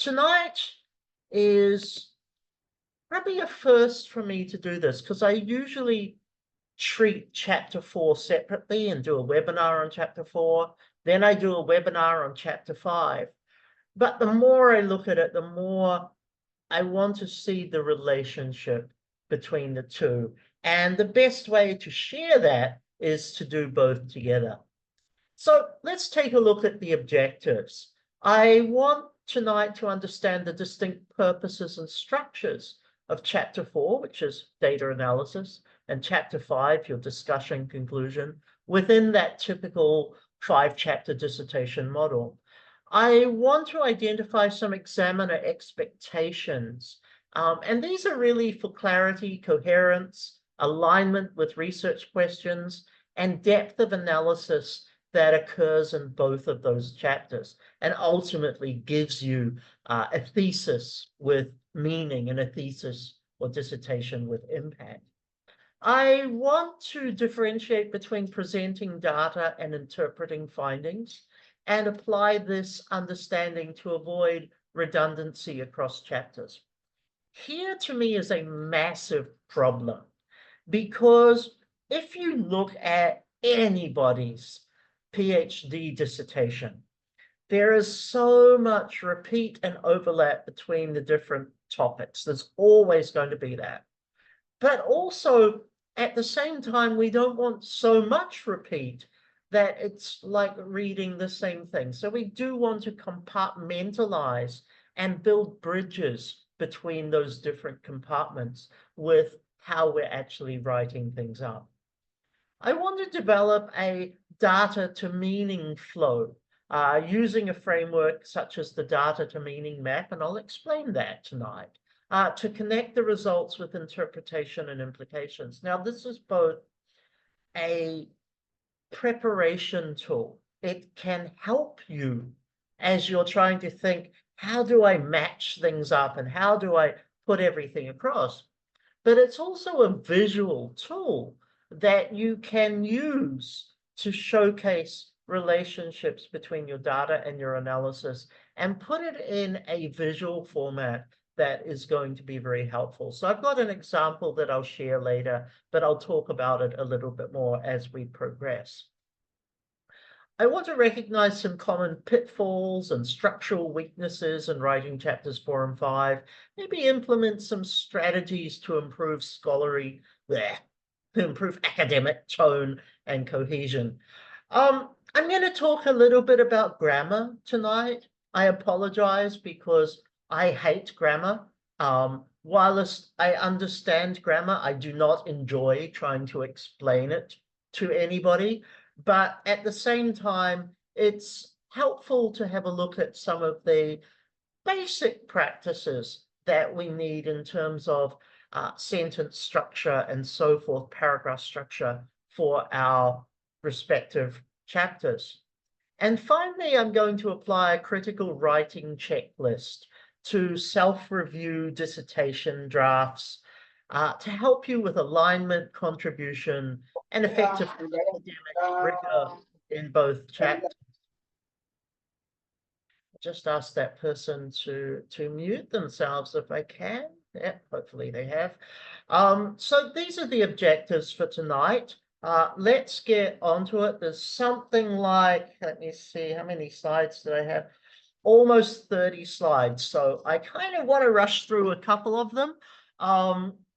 Tonight is probably a first for me to do this because I usually treat chapter 4 separately and do a webinar on chapter 4. Then I do a webinar on chapter 5. But the more I look at it, the more I want to see the relationship between the two. And the best way to share that is to do both together. So let's take a look at the objectives. I want tonight to understand the distinct purposes and structures of chapter 4, which is data analysis, and chapter 5, your discussion conclusion, within that typical 5-chapter dissertation model. I want to identify some examiner expectations, and these are really for clarity, coherence, alignment with research questions, and depth of analysis that occurs in both of those chapters and ultimately gives you a thesis with meaning and a thesis or dissertation with impact. I want to differentiate between presenting data and interpreting findings and apply this understanding to avoid redundancy across chapters. Here to me is a massive problem because if you look at anybody's PhD dissertation, there is so much repeat and overlap between the different topics. There's always going to be that. But also, at the same time, we don't want so much repeat that it's like reading the same thing. So we do want to compartmentalize and build bridges between those different compartments with how we're actually writing things up. I want to develop a data to meaning flow using a framework such as the data to meaning map, and I'll explain that tonight, to connect the results with interpretation and implications. Now, this is both a preparation tool. It can help you as you're trying to think, how do I match things up and how do I put everything across? But it's also a visual tool that you can use to showcase relationships between your data and your analysis and put it in a visual format that is going to be very helpful. So I've got an example that I'll share later, but I'll talk about it a little bit more as we progress. I want to recognize some common pitfalls and structural weaknesses in writing chapters 4 and 5, maybe implement some strategies to improve to improve academic tone and cohesion. I'm going to talk a little bit about grammar tonight. I apologize because I hate grammar. Whilst I understand grammar, I do not enjoy trying to explain it to anybody. But at the same time, it's helpful to have a look at some of the basic practices that we need in terms of sentence structure and so forth, paragraph structure for our respective chapters. And finally, I'm going to apply a critical writing checklist to self-review dissertation drafts to help you with alignment, contribution, and effective academic rigor in both chapters. Just ask that person to mute themselves if they can. Yeah, hopefully they have. So these are the objectives for tonight. Let's get onto it. There's something like, let me see, how many slides did I have? Almost 30 slides. So I kind of want to rush through a couple of them,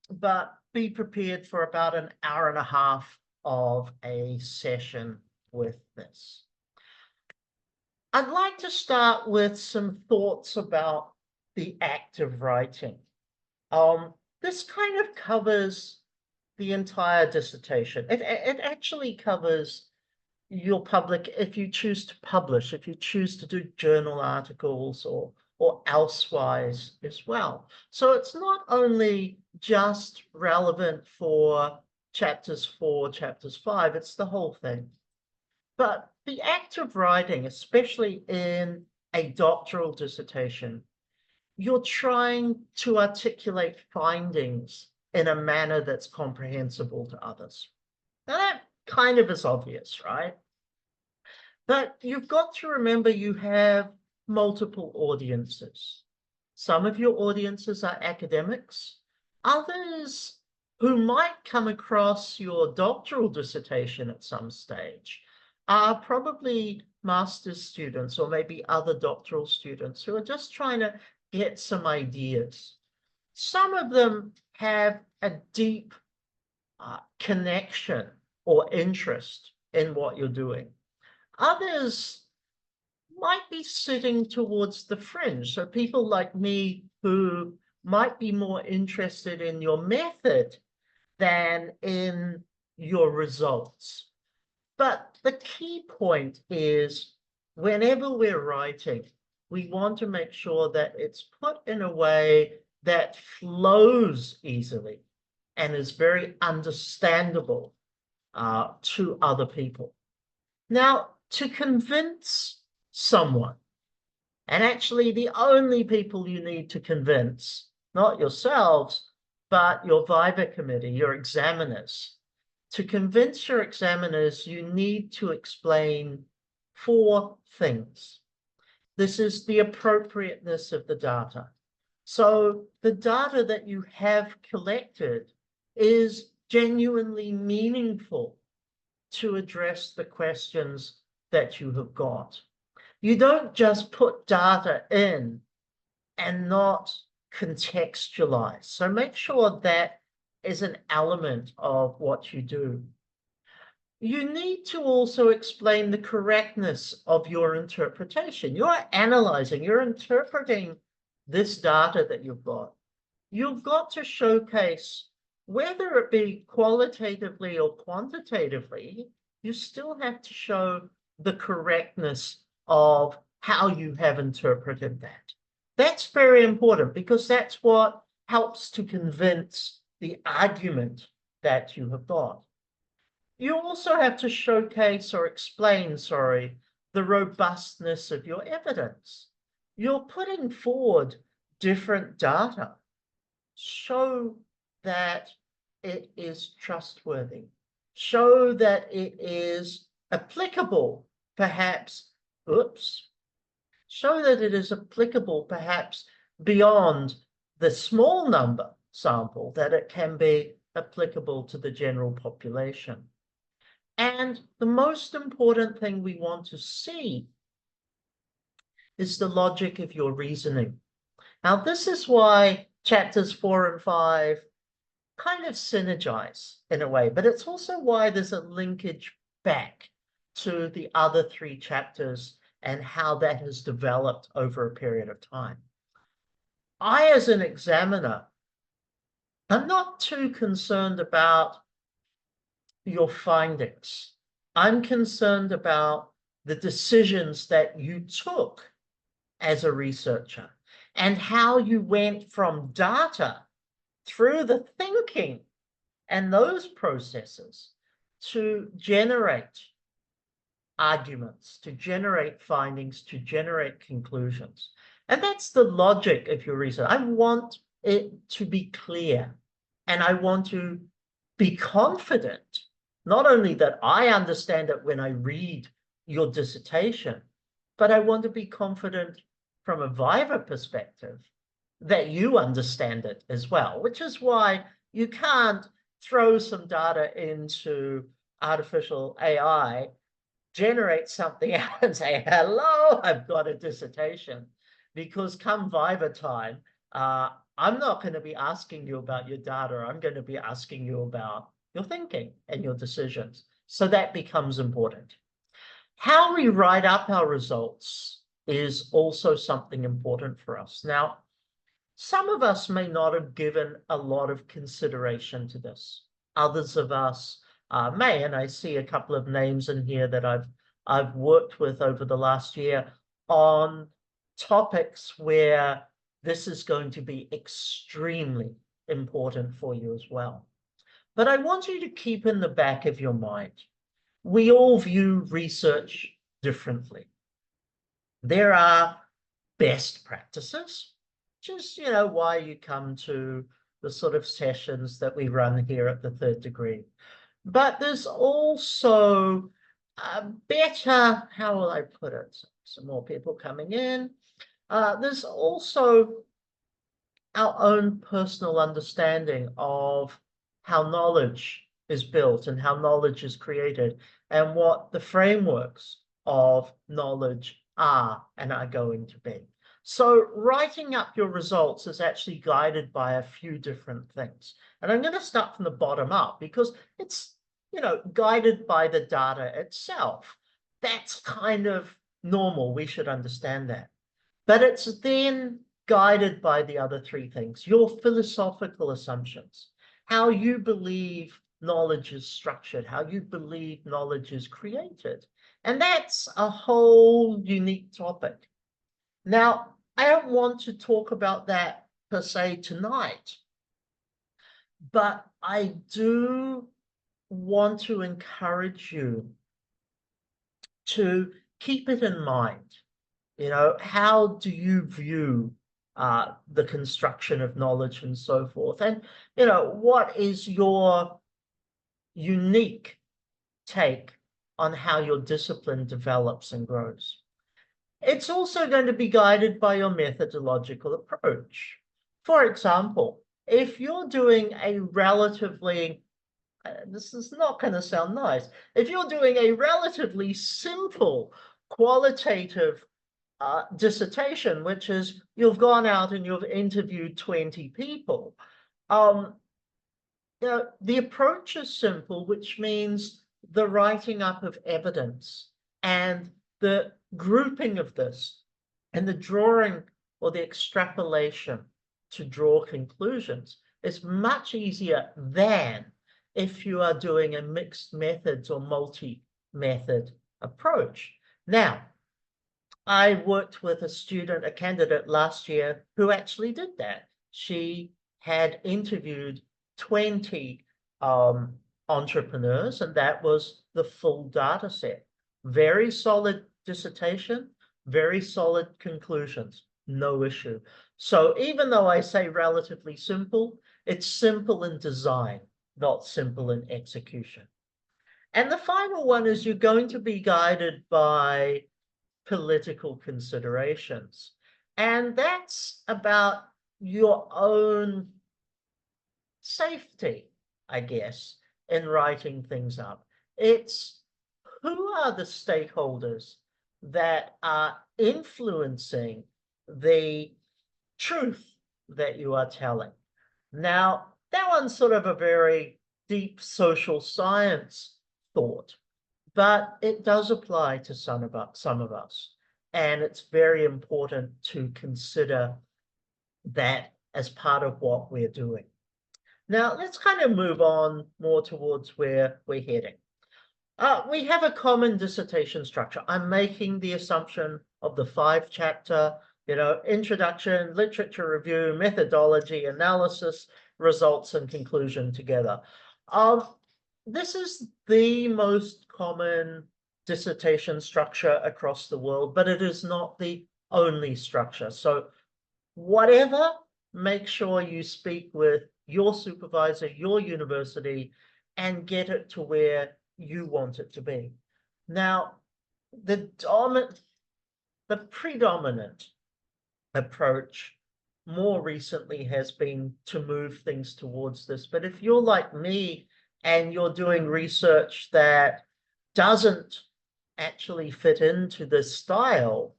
but be prepared for about an hour and a half of a session with this. I'd like to start with some thoughts about the act of writing. This kind of covers the entire dissertation. It actually covers your public, if you choose to publish, if you choose to do journal articles or elsewise as well. So it's not only just relevant for chapters 4, chapters 5, it's the whole thing. But the act of writing, especially in a doctoral dissertation, you're trying to articulate findings in a manner that's comprehensible to others. Now that kind of is obvious, right? But you've got to remember you have multiple audiences. Some of your audiences are academics. Others who might come across your doctoral dissertation at some stage are probably master's students or maybe other doctoral students who are just trying to get some ideas. Some of them have a deep connection or interest in what you're doing. Others might be sitting towards the fringe. So people like me who might be more interested in your method than in your results. But the key point is whenever we're writing, we want to make sure that it's put in a way that flows easily and is very understandable to other people. Now, to convince someone, and actually the only people you need to convince, not yourselves, but your Viva committee, your examiners. To convince your examiners, you need to explain 4 things. This is the appropriateness of the data. So the data that you have collected is genuinely meaningful to address the questions that you have got. You don't just put data in and not contextualize. So make sure that is an element of what you do. You need to also explain the correctness of your interpretation. You're analyzing, you're interpreting this data that you've got. You've got to showcase, whether it be qualitatively or quantitatively, you still have to show the correctness of how you have interpreted that. That's very important because that's what helps to convince the argument that you have got. You also have to showcase or explain, the robustness of your evidence. You're putting forward different data. Show that it is trustworthy. Show that it is applicable, perhaps, show that it is applicable perhaps beyond the small number sample, that it can be applicable to the general population. And the most important thing we want to see is the logic of your reasoning. Now, this is why chapters 4 and 5 kind of synergize in a way, but it's also why there's a linkage back to the other 3 chapters and how that has developed over a period of time. I, as an examiner, am not too concerned about your findings. I'm concerned about the decisions that you took as a researcher and how you went from data through the thinking and those processes to generate arguments, to generate findings, to generate conclusions. And that's the logic of your research. I want it to be clear, and I want to be confident, not only that I understand it when I read your dissertation, but I want to be confident from a Viva perspective that you understand it as well, which is why you can't throw some data into artificial AI, generate something out and say, hello, I've got a dissertation. Because come Viva time, I'm not going to be asking you about your data. I'm going to be asking you about your thinking and your decisions. So that becomes important. How we write up our results is also something important for us. Now, some of us may not have given a lot of consideration to this. Others of us may, and I see a couple of names in here that I've worked with over the last year on topics where this is going to be extremely important for you as well. But I want you to keep in the back of your mind, we all view research differently. There are best practices, which is, why you come to the sort of sessions that we run here at the Third Degree. But there's also a better, how will I put it? Some more people coming in. There's also our own personal understanding of how knowledge is built and how knowledge is created and what the frameworks of knowledge are and are going to be. So writing up your results is actually guided by a few different things. And I'm going to start from the bottom up because it's, guided by the data itself. That's kind of normal. We should understand that. But it's then guided by the other three things: your philosophical assumptions, how you believe knowledge is structured, how you believe knowledge is created. And that's a whole unique topic. Now, I don't want to talk about that per se tonight, but I do want to encourage you to keep it in mind. How do you view the construction of knowledge and so forth? And, what is your unique take on how your discipline develops and grows? It's also going to be guided by your methodological approach. For example, if you're doing a relatively, this is not going to sound nice, if you're doing a relatively simple qualitative dissertation, which is you've gone out and you've interviewed 20 people, the approach is simple, which means the writing up of evidence and the grouping of this and the drawing or the extrapolation to draw conclusions is much easier than if you are doing a mixed methods or multi-method approach. Now, I worked with a candidate last year who actually did that. She had interviewed 20 entrepreneurs, and that was the full data set. Very solid dissertation, very solid conclusions, no issue. So even though I say relatively simple, it's simple in design, not simple in execution. And the final one is you're going to be guided by political considerations. And that's about your own safety, I guess, in writing things up. It's who are the stakeholders that are influencing the truth that you are telling. Now, that one's sort of a very deep social science thought, but it does apply to some of us. And it's very important to consider that as part of what we're doing. Now, let's kind of move on more towards where we're heading. We have a common dissertation structure. I'm making the assumption of the 5-chapter, introduction, literature review, methodology, analysis, results, and conclusion together. This is the most common dissertation structure across the world, but it is not the only structure. So whatever, make sure you speak with your supervisor, your university, and get it to where you want it to be. Now, the predominant approach more recently has been to move things towards this. But if you're like me and you're doing research that doesn't actually fit into this style,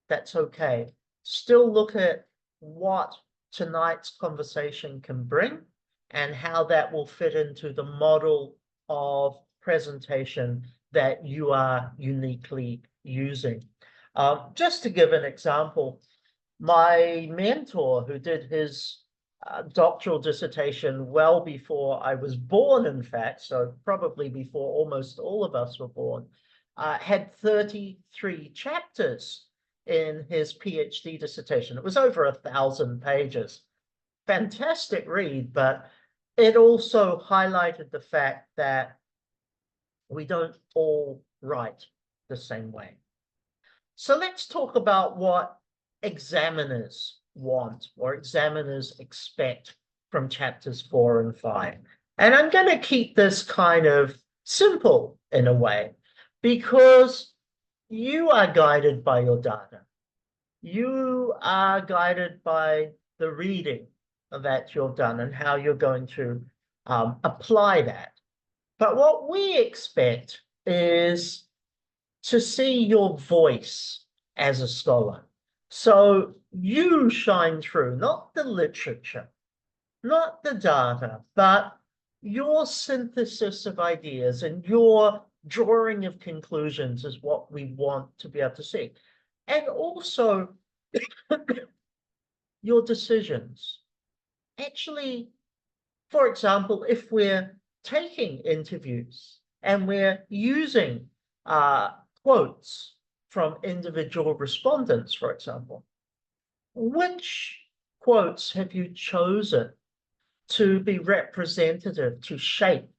that's okay. Still look at what tonight's conversation can bring and how that will fit into the model of presentation that you are uniquely using. Just to give an example, my mentor, who did his doctoral dissertation well before I was born, in fact, so probably before almost all of us were born, had 33 chapters in his PhD dissertation. It was over 1,000 pages. Fantastic read, but it also highlighted the fact that we don't all write the same way. So let's talk about what examiners want or examiners expect from chapters 4 and 5. And I'm going to keep this kind of simple in a way, because you are guided by your data. You are guided by the reading that you've done and how you're going to apply that. But what we expect is to see your voice as a scholar. So you shine through, not the literature, not the data, but your synthesis of ideas and your drawing of conclusions is what we want to be able to see. And also your decisions. Actually, for example, if we're taking interviews and we're using quotes from individual respondents, for example, which quotes have you chosen to be representative, to shape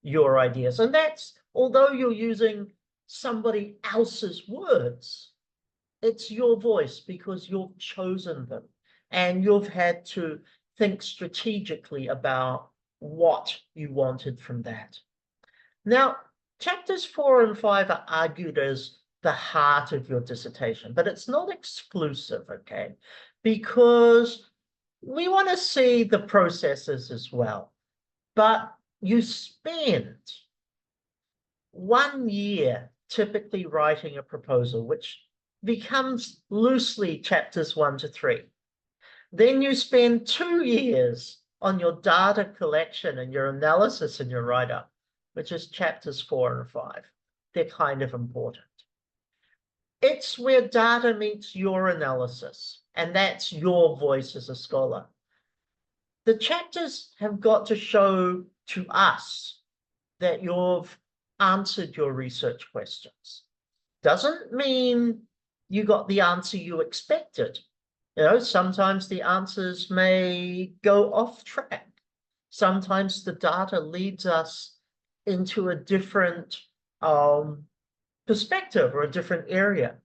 your ideas? And that's, although you're using somebody else's words, it's your voice because you've chosen them and you've had to think strategically about what you wanted from that. Now, chapters 4 and 5 are argued as the heart of your dissertation, but it's not exclusive, okay? Because we want to see the processes as well. But you spend 1 year typically writing a proposal, which becomes loosely chapters 1 to 3. Then you spend 2 years on your data collection and your analysis and your write-up, which is chapters 4 and 5. They're kind of important. It's where data meets your analysis, and that's your voice as a scholar. The chapters have got to show to us that you've answered your research questions. Doesn't mean you got the answer you expected. You know, sometimes the answers may go off track. Sometimes the data leads us into a different perspective or a different area.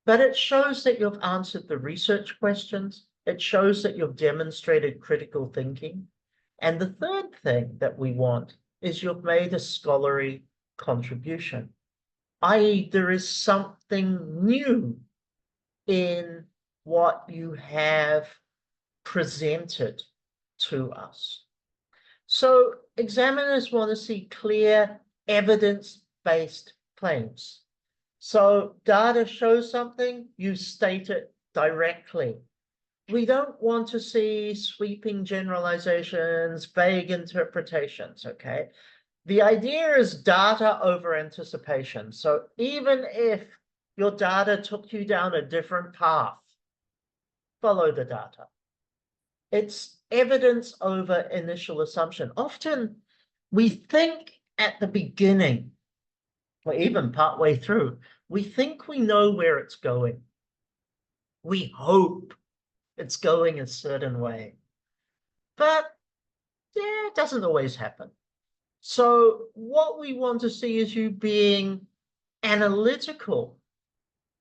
But it shows that you've answered the research questions. It shows that you've demonstrated critical thinking. And the third thing that we want is you've made a scholarly contribution, i.e., there is something new in what you have presented to us. So examiners want to see clear evidence-based claims. So data shows something, you state it directly. We don't want to see sweeping generalizations, vague interpretations, okay? The idea is data over anticipation. So even if your data took you down a different path, follow the data. It's evidence over initial assumption. Often we think at the beginning, or even partway through, we think we know where it's going. We hope it's going a certain way. But yeah, it doesn't always happen. So what we want to see is you being analytical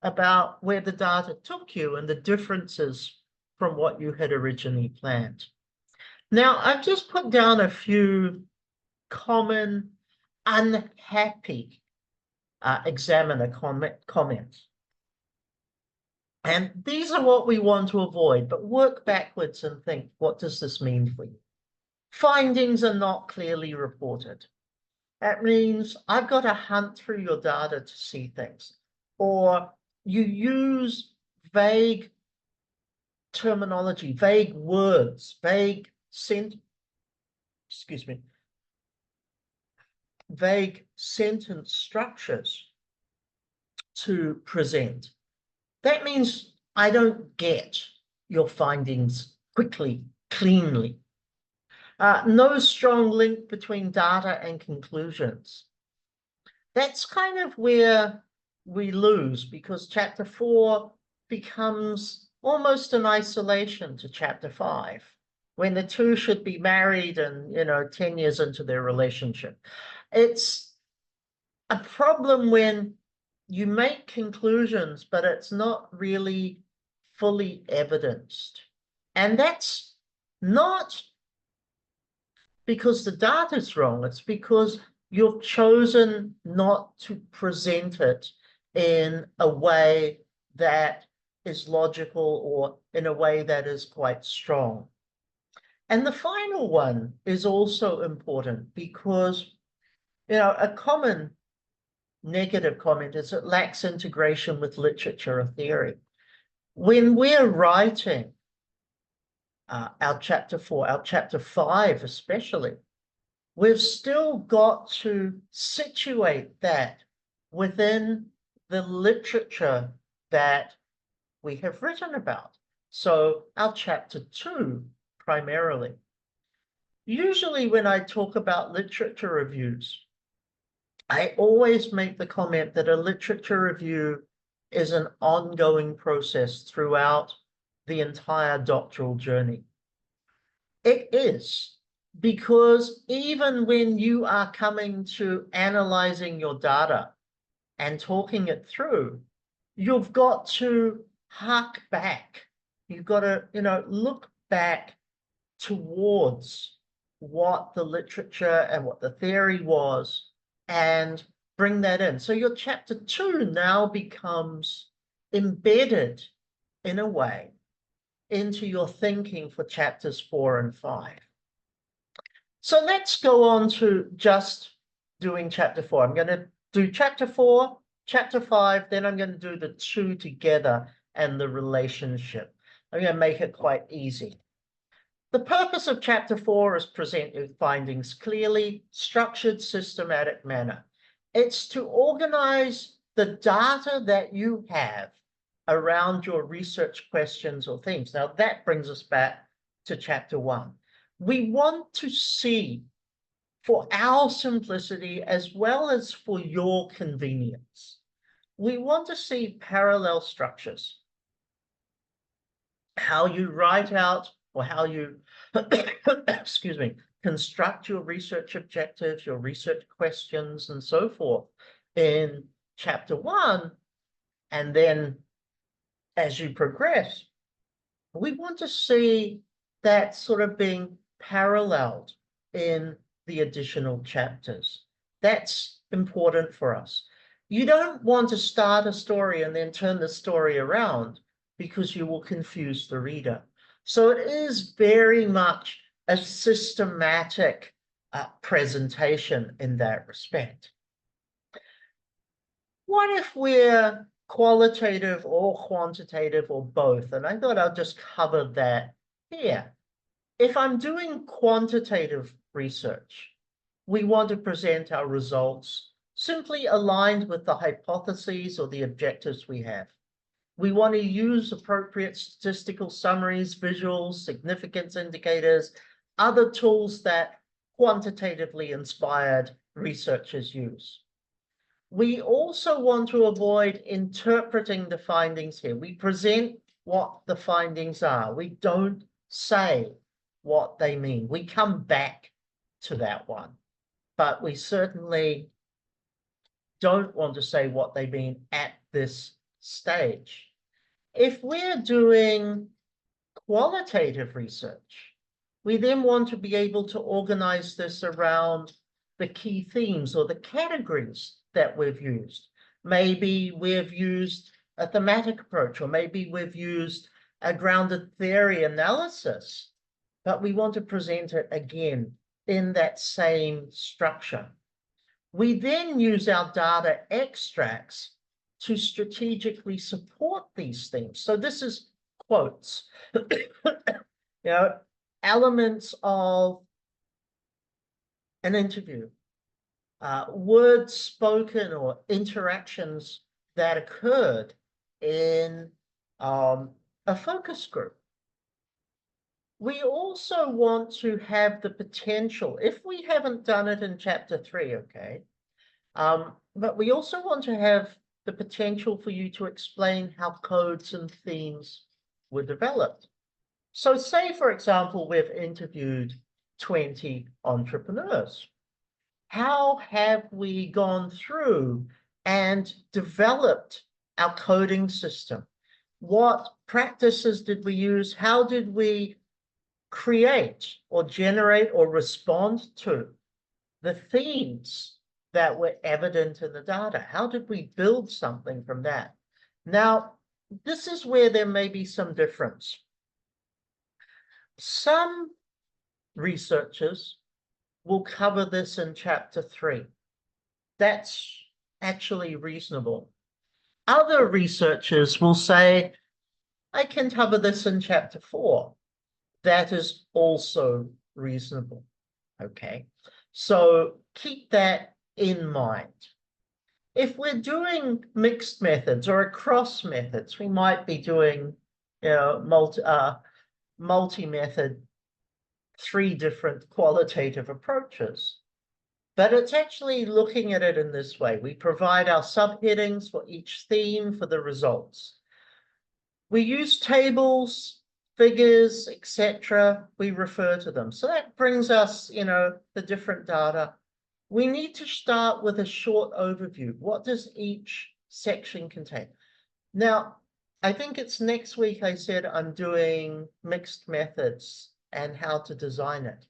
about where the data took you and the differences from what you had originally planned. Now, I've just put down a few common unhappy examiner comments. And these are what we want to avoid, but work backwards and think, what does this mean for you? Findings are not clearly reported. That means I've got to hunt through your data to see things. Or you use vague terminology, vague words, vague sentence structures to present. That means I don't get your findings quickly, cleanly. No strong link between data and conclusions. That's kind of where we lose, because chapter 4 becomes almost an isolation to chapter 5, when the two should be married and, 10 years into their relationship. It's a problem when you make conclusions, but it's not really fully evidenced. And that's not because the data is wrong. It's because you've chosen not to present it in a way that is logical or in a way that is quite strong. And the final one is also important because, a common negative comment is it lacks integration with literature or theory. When we're writing our chapter 4, our chapter 5 especially, we've still got to situate that within the literature that we have written about. So our chapter 2 primarily. Usually when I talk about literature reviews, I always make the comment that a literature review is an ongoing process throughout the entire doctoral journey. It is, because even when you are coming to analyzing your data and talking it through, you've got to hark back. You've got to, look back towards what the literature and what the theory was and bring that in. So your chapter 2 now becomes embedded in a way into your thinking for chapters 4 and 5. So let's go on to just doing chapter 4. I'm going to do chapter 4, chapter 5, then I'm going to do the two together and the relationship. I'm going to make it quite easy. The purpose of chapter 4 is present your findings clearly, structured, systematic manner. It's to organize the data that you have around your research questions or themes. Now that brings us back to chapter 1. We want to see, for our simplicity as well as for your convenience, we want to see parallel structures. How you write out or how you, excuse me, construct your research objectives, your research questions, and so forth in chapter 1, and then as you progress, we want to see that sort of being paralleled in the additional chapters. That's important for us. You don't want to start a story and then turn the story around because you will confuse the reader. So it is very much a systematic presentation in that respect. What if we're qualitative or quantitative or both? And I thought I'll just cover that here. If I'm doing quantitative research, we want to present our results simply aligned with the hypotheses or the objectives we have. We want to use appropriate statistical summaries, visuals, significance indicators, other tools that quantitatively inspired researchers use. We also want to avoid interpreting the findings here. We present what the findings are. We don't say what they mean. We come back to that one, but we certainly don't want to say what they mean at this stage. If we're doing qualitative research, we then want to be able to organize this around the key themes or the categories that we've used. Maybe we've used a thematic approach, or maybe we've used a grounded theory analysis, but we want to present it again in that same structure. We then use our data extracts to strategically support these themes. So this is quotes, elements of an interview, words spoken or interactions that occurred in a focus group. We also want to have the potential, if we haven't done it in chapter 3, okay, but we also want to have the potential for you to explain how codes and themes were developed. So say, for example, we've interviewed 20 entrepreneurs. How have we gone through and developed our coding system? What practices did we use? How did we create or generate or respond to the themes that were evident in the data? How did we build something from that? Now, this is where there may be some difference. Some researchers will cover this in chapter 3. That's actually reasonable. Other researchers will say, I can cover this in chapter 4. That is also reasonable. Okay, so keep that in mind. If we're doing mixed methods or across methods, we might be doing, you know, multi-method, 3 different qualitative approaches. But it's actually looking at it in this way. We provide our subheadings for each theme for the results. We use tables, figures, etc. We refer to them. So that brings us, you know, the different data. We need to start with a short overview. What does each section contain? Now, I think it's next week I said I'm doing mixed methods and how to design it.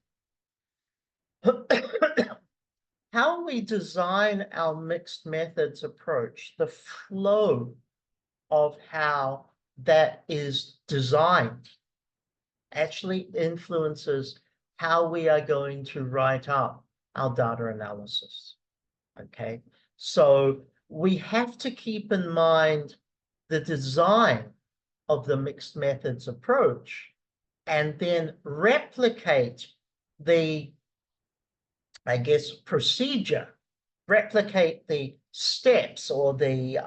How we design our mixed methods approach, the flow of how that is designed actually influences how we are going to write up our data analysis. Okay, so we have to keep in mind the design of the mixed methods approach and then replicate the, I guess, procedure, replicate the steps or the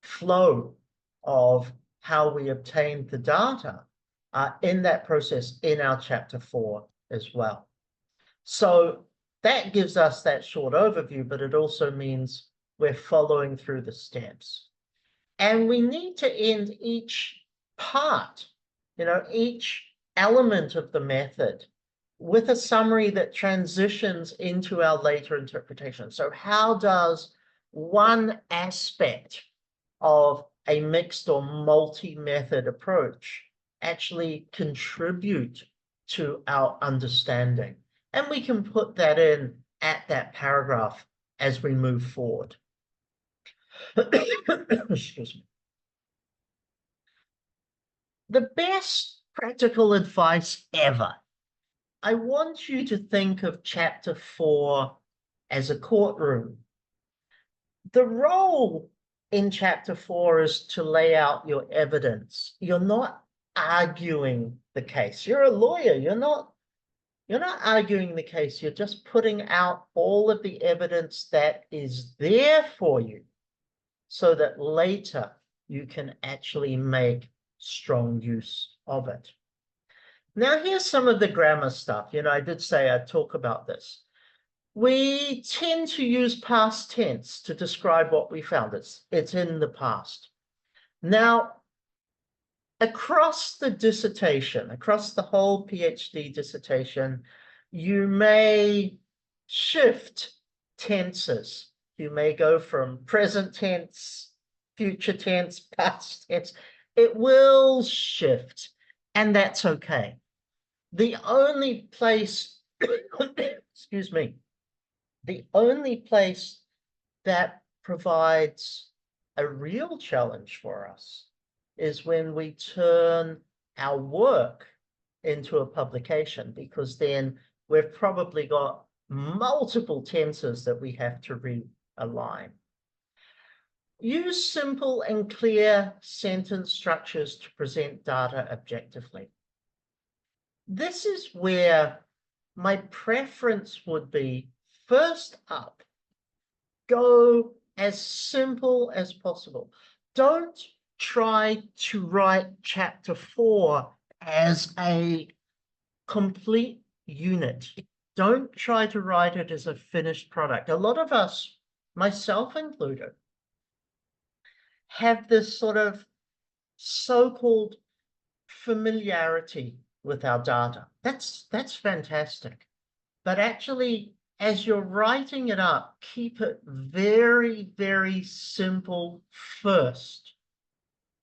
flow of how we obtained the data in that process in our chapter 4 as well. So that gives us that short overview, but it also means we're following through the steps. And we need to end each part, you know, each element of the method with a summary that transitions into our later interpretation. So how does one aspect of a mixed or multi-method approach actually contribute to our understanding? And we can put that in at that paragraph as we move forward. Excuse me. The best practical advice ever. I want you to think of chapter 4 as a courtroom. The role in chapter 4 is to lay out your evidence. You're not arguing the case. You're a lawyer. You're not arguing the case. You're just putting out all of the evidence that is there for you so that later you can actually make strong use of it. Now, here's some of the grammar stuff. You know, I did say I'd talk about this. We tend to use past tense to describe what we found. It's in the past. Now, across the dissertation, across the whole PhD dissertation, you may shift tenses. You may go from present tense, future tense, past tense. It will shift, and that's okay. The only place, excuse me, the only place that provides a real challenge for us is when we turn our work into a publication, because then we've probably got multiple tenses that we have to realign. Use simple and clear sentence structures to present data objectively. This is where my preference would be, first up, go as simple as possible. Don't try to write chapter 4 as a complete unit. Don't try to write it as a finished product. A lot of us, myself included, have this sort of so-called familiarity with our data. That's fantastic. But actually, as you're writing it up, keep it very, very simple first.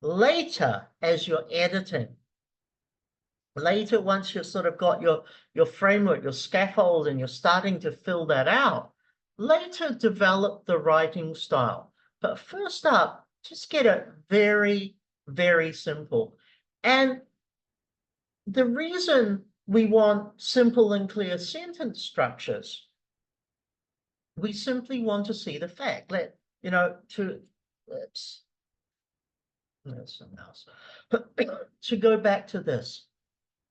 Later, as you're editing, later, once you've sort of got your framework, your scaffold, and you're starting to fill that out, later develop the writing style. But first up, Just get it very, very simple. And the reason we want simple and clear sentence structures, we simply want to see the fact. Let's something else. To go back to this,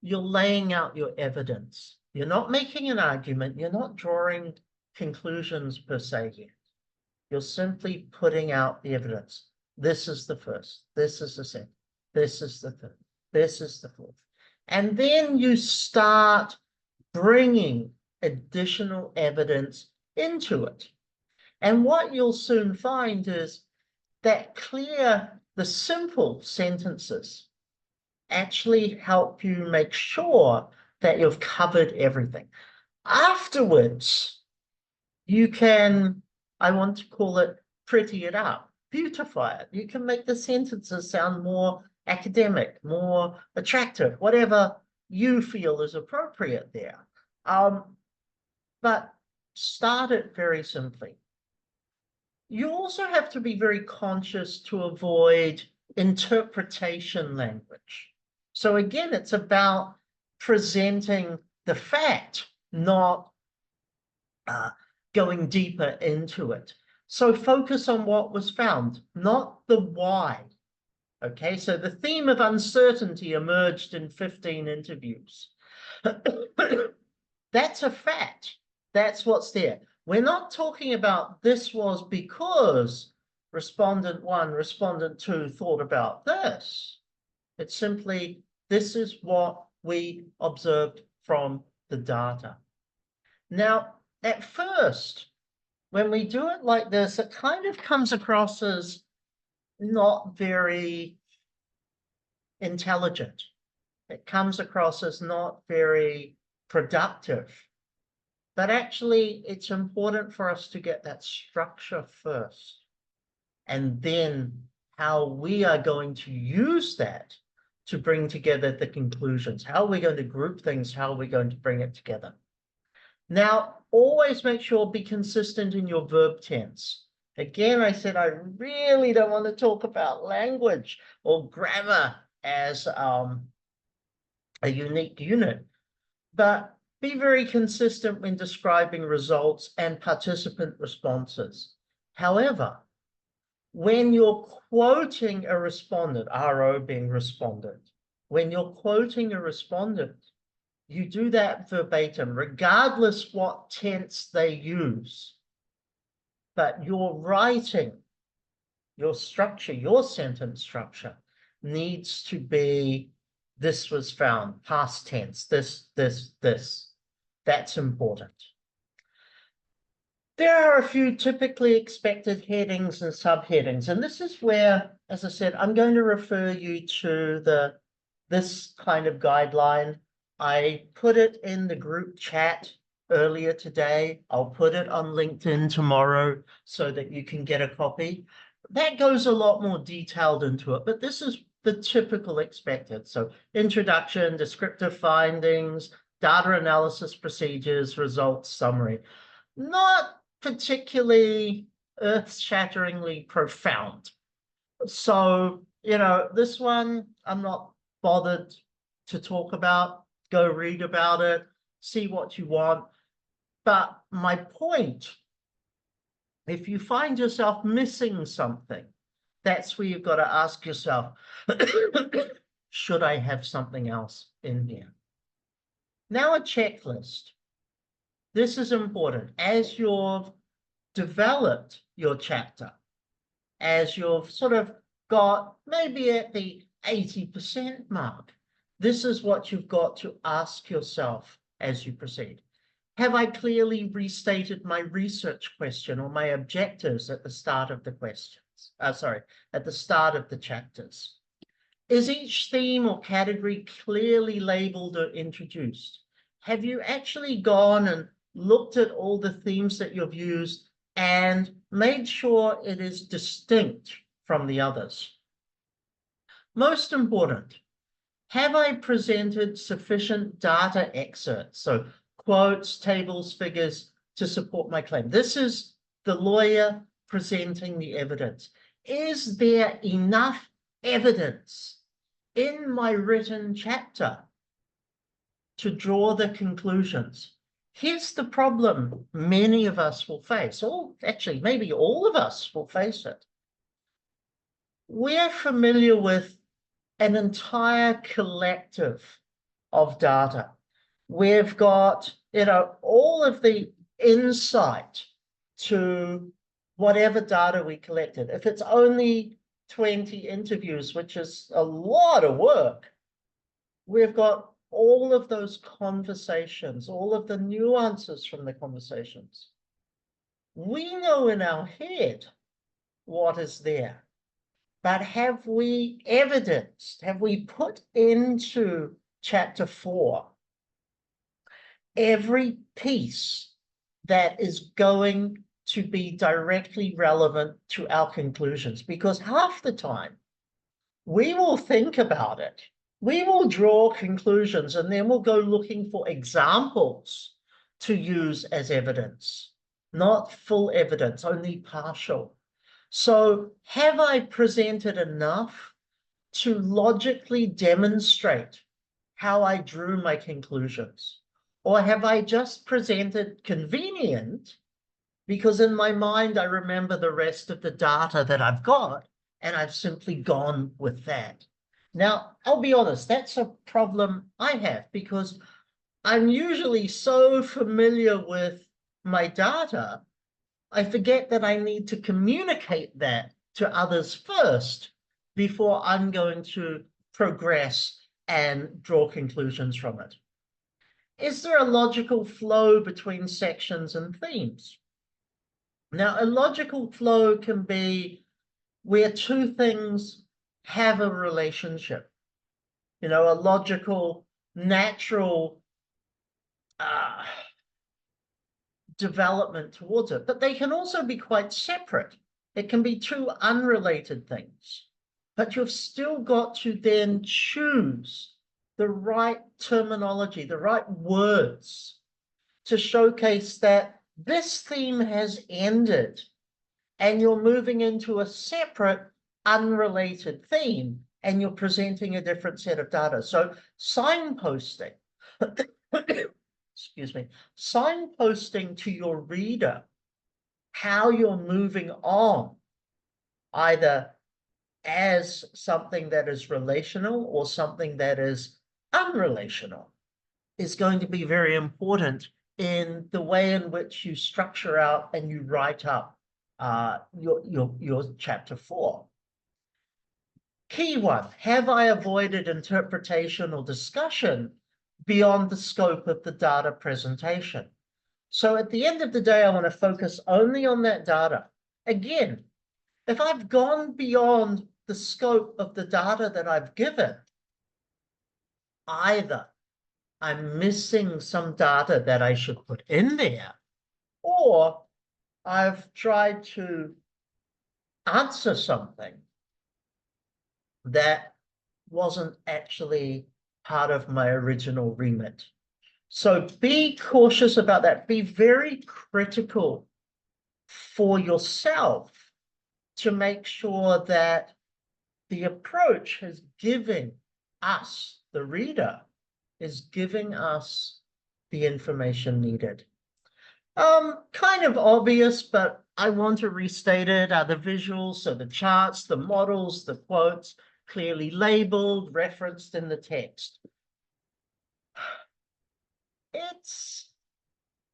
you're laying out your evidence. You're not making an argument. You're not drawing conclusions per se yet. You're simply putting out the evidence. This is the first. This is the second. This is the third. This is the fourth. And then you start bringing additional evidence into it. And what you'll soon find is that the simple sentences actually help you make sure that you've covered everything. Afterwards, you can, I want to call it, pretty it up, beautify it. You can make the sentences sound more academic, more attractive, whatever you feel is appropriate there. But start it very simply. You also have to be very conscious to avoid interpretation language. So again, it's about presenting the fact, not going deeper into it. So focus on what was found, not the why. Okay, so the theme of uncertainty emerged in 15 interviews. That's a fact. That's what's there. We're not talking about this was because respondent 1, respondent 2 thought about this. It's simply, this is what we observed from the data. Now, at first, when we do it like this, it kind of comes across as not very intelligent. It comes across as not very productive. But actually, it's important for us to get that structure first, and then how we are going to use that to bring together the conclusions. How are we going to group things? How are we going to bring it together? Now, always make sure be consistent in your verb tense. Again, I said I really don't want to talk about language or grammar as a unique unit, but be very consistent when describing results and participant responses. However, when you're quoting a respondent, RO being respondent, when you're quoting a respondent, you do that verbatim, regardless what tense they use. But your writing, your structure, your sentence structure needs to be, this was found, past tense, this. That's important. There are a few typically expected headings and subheadings, and this is where, as I said, I'm going to refer you to this kind of guideline. I put it in the group chat earlier today. I'll put it on LinkedIn tomorrow so that you can get a copy. That goes a lot more detailed into it, but this is the typical expected. So introduction, descriptive findings, data analysis procedures, results summary. Not particularly earth-shatteringly profound. So, this one I'm not bothered to talk about. Go read about it, see what you want. But my point, if you find yourself missing something, that's where you've got to ask yourself, should I have something else in here? Now, a checklist. This is important. As you've developed your chapter, as you've sort of got maybe at the 80% mark, this is what you've got to ask yourself as you proceed. Have I clearly restated my research question or my objectives at the start of the questions? At the start of the chapters. Is each theme or category clearly labeled or introduced? Have you actually gone and looked at all the themes that you've used and made sure it is distinct from the others? Most important, have I presented sufficient data excerpts, so quotes, tables, figures, to support my claim? This is the lawyer presenting the evidence. is there enough evidence in my written chapter to draw the conclusions? Here's the problem many of us will face, or actually maybe all of us will face it. We're familiar with an entire collective of data. We've got, all of the insight to whatever data we collected. If it's only 20 interviews, which is a lot of work, we've got all of those conversations, all of the nuances from the conversations. We know in our head what is there, but have we evidenced, have we put into chapter 4 every piece that is going to be directly relevant to our conclusions? Because half the time we will think about it, we will draw conclusions, and then we'll go looking for examples to use as evidence, not full evidence, only partial. So have I presented enough to logically demonstrate how I drew my conclusions? Or have I just presented convenient because in my mind I remember the rest of the data that I've got and I've simply gone with that? Now, I'll be honest, that's a problem I have because I'm usually so familiar with my data, I forget that I need to communicate that to others first before I'm going to progress and draw conclusions from it. Is there a logical flow between sections and themes? Now, a logical flow can be where two things have a relationship, a logical, natural development towards it, but they can also be quite separate. It can be two unrelated things, but you've still got to then choose the right terminology, the right words to showcase that this theme has ended and you're moving into a separate, unrelated theme and you're presenting a different set of data. So signposting, excuse me, signposting to your reader how you're moving on, either as something that is relational or something that is unrelational, is going to be very important in the way in which you structure out and you write up your chapter 4. Key one, have I avoided interpretation or discussion beyond the scope of the data presentation? So at the end of the day, I want to focus only on that data. Again, if I've gone beyond the scope of the data that I've given, either I'm missing some data that I should put in there, or I've tried to answer something that wasn't actually part of my original remit. So be cautious about that. Be very critical for yourself to make sure that the approach is giving us, the reader, is giving us the information needed. Kind of obvious, but I want to restate it. Are the visuals, so the charts, the models, the quotes, clearly labeled, referenced in the text? It's,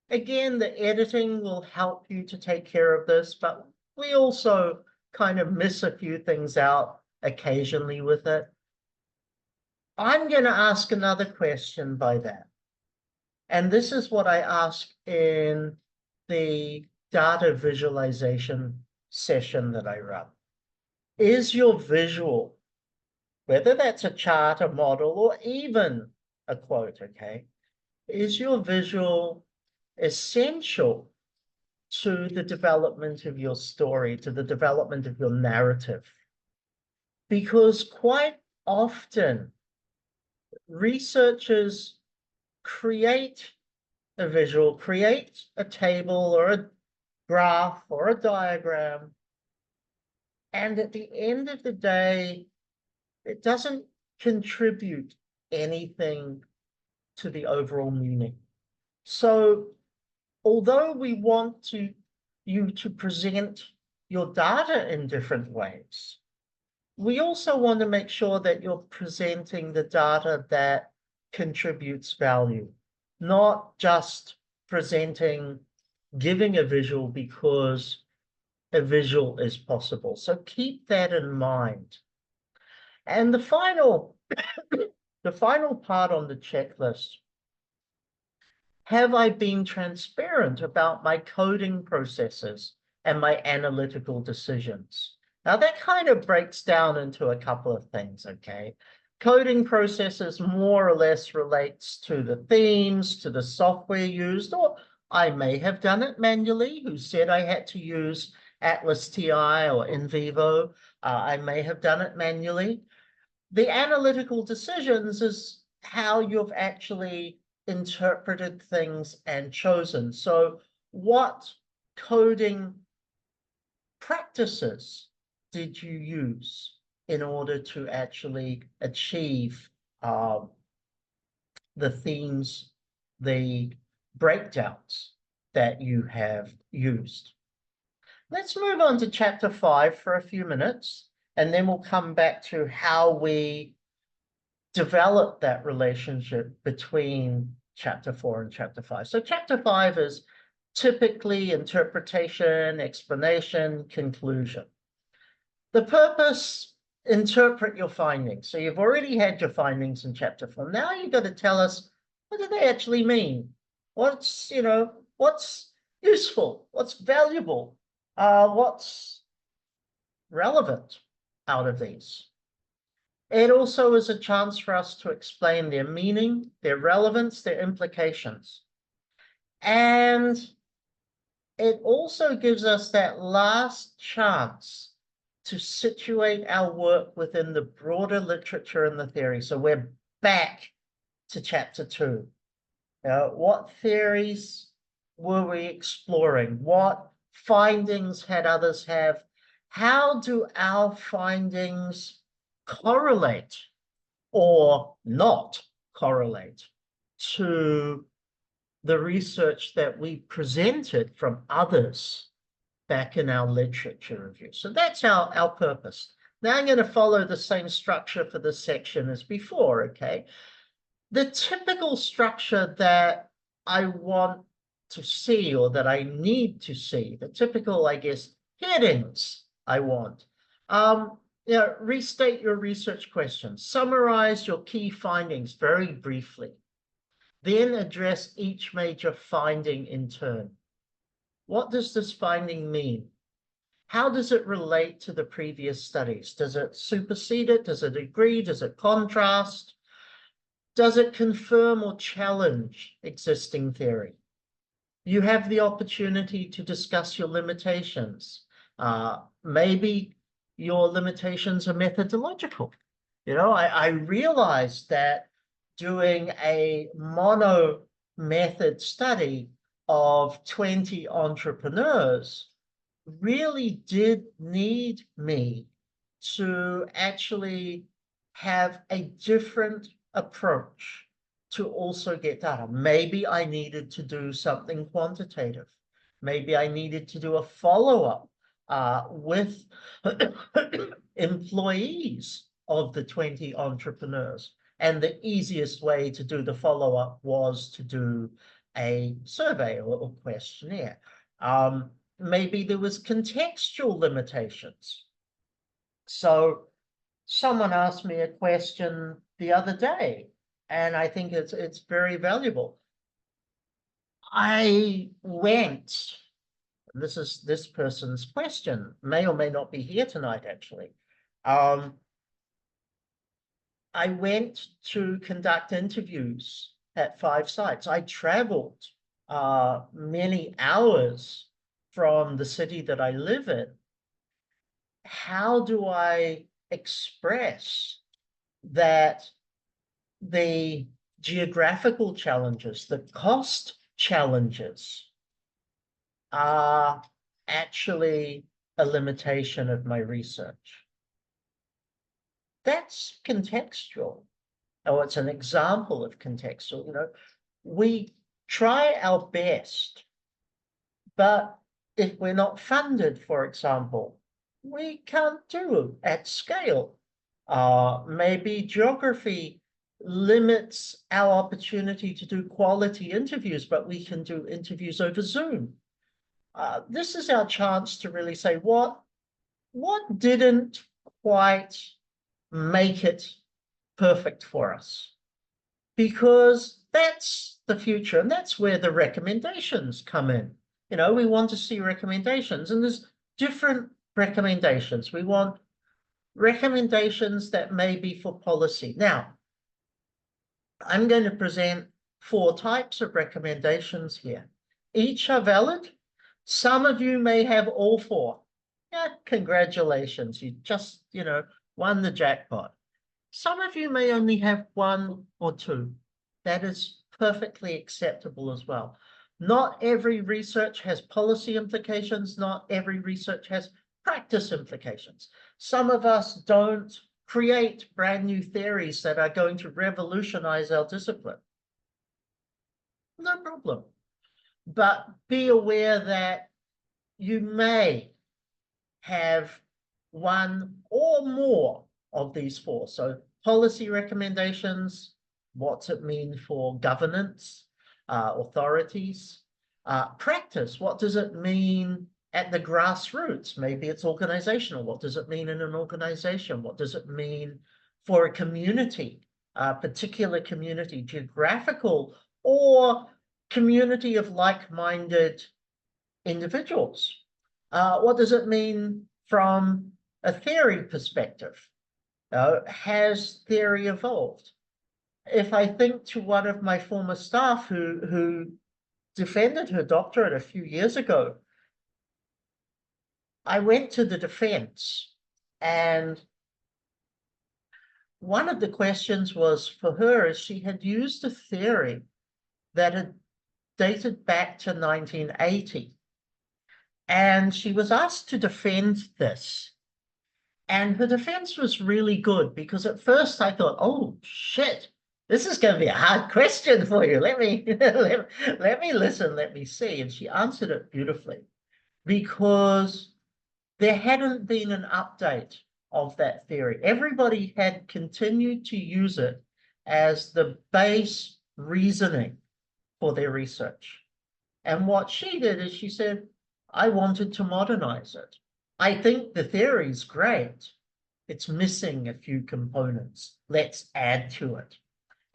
again, the editing will help you to take care of this, but we also kind of miss a few things out occasionally with it. I'm going to ask another question by that. And this is what I ask in the data visualization session that I run. Is your visual, whether that's a chart, a model, or even a quote, okay, is your visual essential to the development of your story, to the development of your narrative? Because quite often, researchers create a visual, create a table or a graph or a diagram, And at the end of the day, it doesn't contribute anything to the overall meaning. So although we want you to present your data in different ways, we also want to make sure that you're presenting the data that contributes value, not just presenting, giving a visual because a visual is possible. So keep that in mind. And the final part on the checklist, have I been transparent about my coding processes and my analytical decisions? Now that kind of breaks down into a couple of things, okay? Coding processes more or less relates to the themes, to the software used, or I may have done it manually, who said I had to use Atlas TI or NVivo. I may have done it manually. The analytical decisions is how you've actually interpreted things and chosen. So what coding practices did you use in order to actually achieve the themes, the breakdowns that you have used? Let's move on to chapter 5 for a few minutes, and then we'll come back to how we develop that relationship between chapter 4 and chapter 5. So chapter 5 is typically interpretation, explanation, conclusion. The purpose, interpret your findings. So you've already had your findings in chapter 4. Now you've got to tell us, what do they actually mean? What's useful? What's valuable? What's relevant out of these? It also is a chance for us to explain their meaning, their relevance, their implications. And it also gives us that last chance to situate our work within the broader literature and the theory. So we're back to chapter 2. What theories were we exploring? What findings had others have? How do our findings correlate or not correlate to the research that we presented from others back in our literature review? So that's our purpose. Now I'm going to follow the same structure for this section as before, okay? The typical structure that I want to see, or that I need to see, the typical, I guess, headings I want. Restate your research questions, summarize your key findings very briefly, then address each major finding in turn. What does this finding mean? How does it relate to the previous studies? Does it supersede it? Does it agree? Does it contrast? Does it confirm or challenge existing theory? You have the opportunity to discuss your limitations. Maybe your limitations are methodological. I realized that doing a mono method study of 20 entrepreneurs really did need me to actually have a different approach to also get data. Maybe I needed to do something quantitative. Maybe I needed to do a follow-up with employees of the 20 entrepreneurs. And the easiest way to do the follow-up was to do a survey or questionnaire. Maybe there was contextual limitations. So someone asked me a question the other day, and I think it's very valuable. I went, this is this person's question, may or may not be here tonight, actually. I went to conduct interviews at 5 sites. I traveled many hours from the city that I live in. How do I express that the geographical challenges, the cost challenges are actually a limitation of my research. That's contextual. Oh, it's an example of contextual. You know, we try our best, but if we're not funded, for example, we can't do at scale. Maybe geography limits our opportunity to do quality interviews, but we can do interviews over Zoom. This is our chance to really say what didn't quite make it perfect for us, because that's the future, and that's where the recommendations come in. You know, we want to see recommendations, and there's different recommendations. We want recommendations that may be for policy. Now, I'm going to present 4 types of recommendations here. Each are valid. Some of you may have all 4. Yeah, congratulations. You just, you know, won the jackpot. Some of you may only have 1 or 2. That is perfectly acceptable as well. Not every research has policy implications. Not every research has practice implications. Some of us don't create brand new theories that are going to revolutionize our discipline. No problem. But be aware that you may have 1 or more of these 4. So policy recommendations, what's it mean for governance, authorities? Practice, what does it mean at the grassroots? Maybe it's organizational. What does it mean in an organization? What does it mean for a community, a particular community, geographical or community of like-minded individuals? What does it mean from a theory perspective? Has theory evolved? If I think to one of my former staff who defended her doctorate a few years ago, I went to the defense, and one of the questions was for her is she had used a theory that had dated back to 1980. And she was asked to defend this. And her defense was really good, because at first I thought, oh, shit, this is going to be a hard question for you. Let me, let me listen, let me see. And she answered it beautifully, because there hadn't been an update of that theory. Everybody had continued to use it as the base reasoning for their research. And what she did is she said, I wanted to modernize it. I think the theory is great. It's missing a few components. Let's add to it.